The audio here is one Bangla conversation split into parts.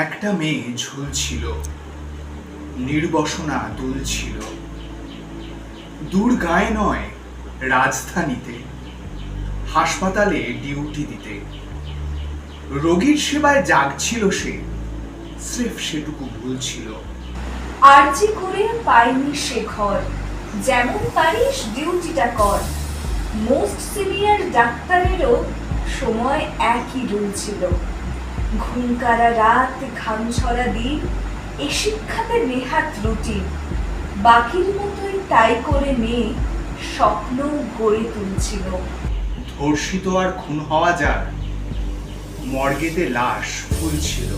একটা মেয়ে ঝুলছিল, নির্বসনা দুলছিল, দূর গায়ে নয় রাজধানীতে, হাসপাতালে ডিউটি দিতে। রোগীর সেবায় জাগছিল সে, স্রেফ সেটুকু ভুল ছিল। আরজি করে পাইনি সে ঘর, যেমন পারিস ডিউটিটা কর। মোস্ট সিনিয়র ডাক্তারেরও সময় একই রুল ছিল। ঘুমকারা রাত, ঘাম ঝরা দিন, এ শিক্ষাতে নেহাত রুটিন। বাকির মতোই তাই করে মেয়ে স্বপ্ন গড়ে তুলছিল। ধর্ষিত আর খুন হওয়া যার, মর্গেতে লাশ ফুলছিল।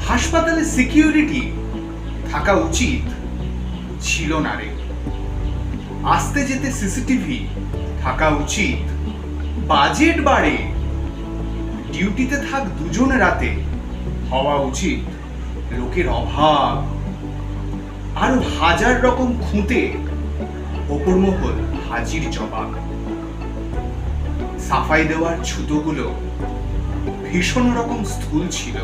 হাসপাতালে সিকিউরিটি থাকা উচিত ছিল না রে। আসতে যেতে সিসিটিভি থাকা উচিত, বাজেট বাড়ে। ডিউটিতে থাক দুজন রাতে, হওয়া উচিত লোকের অভাব। আরো হাজার রকম খুঁতে ওপর মহল হাজির জবাব। সাফাই দেওয়ার ছুতোগুলো ভীষণ রকম স্থূল ছিল।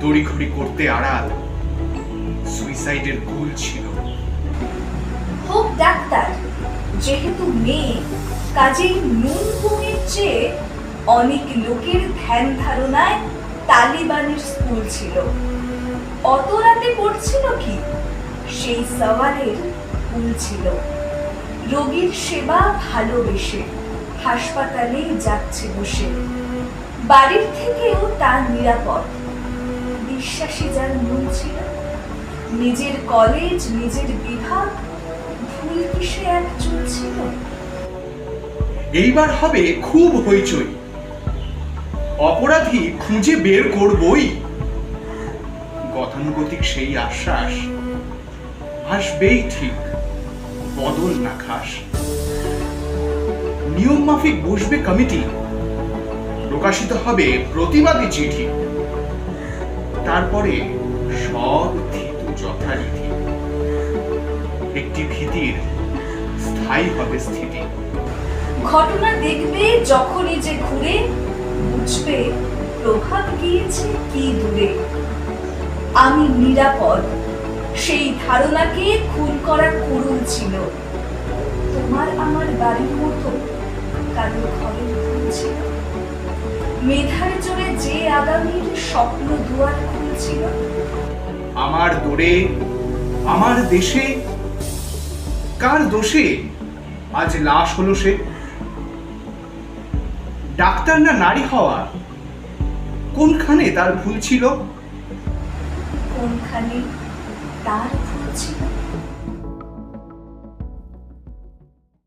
দড়িঘড়ি করতে আড়াল সুইসাইডের ভুল ছিল। হোক ডাক্তার, যেহেতু মেয়ে, কাজেই নুন পুঙের চেয়ে অনেক লোকের ধ্যান ধারণায় তালিবানের স্কুল ছিল। অত রাতে পড়ছিল কি, সেই সওয়ালের ভুল ছিল। রোগীর সেবা ভালোবেসে হাসপাতালে যাচ্ছে বসে। বাড়ির থেকেও তার নিরাপদ, বিশ্বাসী যার মন ছিল। নিজের কলেজ, নিজের বিভাগ, ভুল কিসে এক চলছিল। এইবার হবে খুব হইচই, অপরাধী খুঁজে বের করবই। গতানুগতিক সেই আশ্বাস আসবেই ঠিক, বদল না খাস। নিয়ম মাফিক বসবে কমিটি, প্রকাশিত হবে প্রতিবাদী চিঠি। তারপরে সব থিতু যথারীতি, একটি ভীতির স্থায়ী হবে স্থিতি। ঘটনা দেখবে যখনই যে ঘুরে, বুঝবে প্রভাব গিয়েছে কি দূরে। আমি নিরাপদ, সেই ধারণাকে খুন করা করুণ ছিল। তোমার আমার বাড়ির মতো কারো ঘরের ভুল ছিল। মেধার জোরে যে আগামীর স্বপ্ন দুয়ার খুলছিল। আমার দোরে, আমার দেশে, কার দোষে আজ লাশ হলো সে? ডাক্তার না নারী হওয়া, কোনখানে তার ভুল ছিল? কোনখানে তার ভুল ছিল?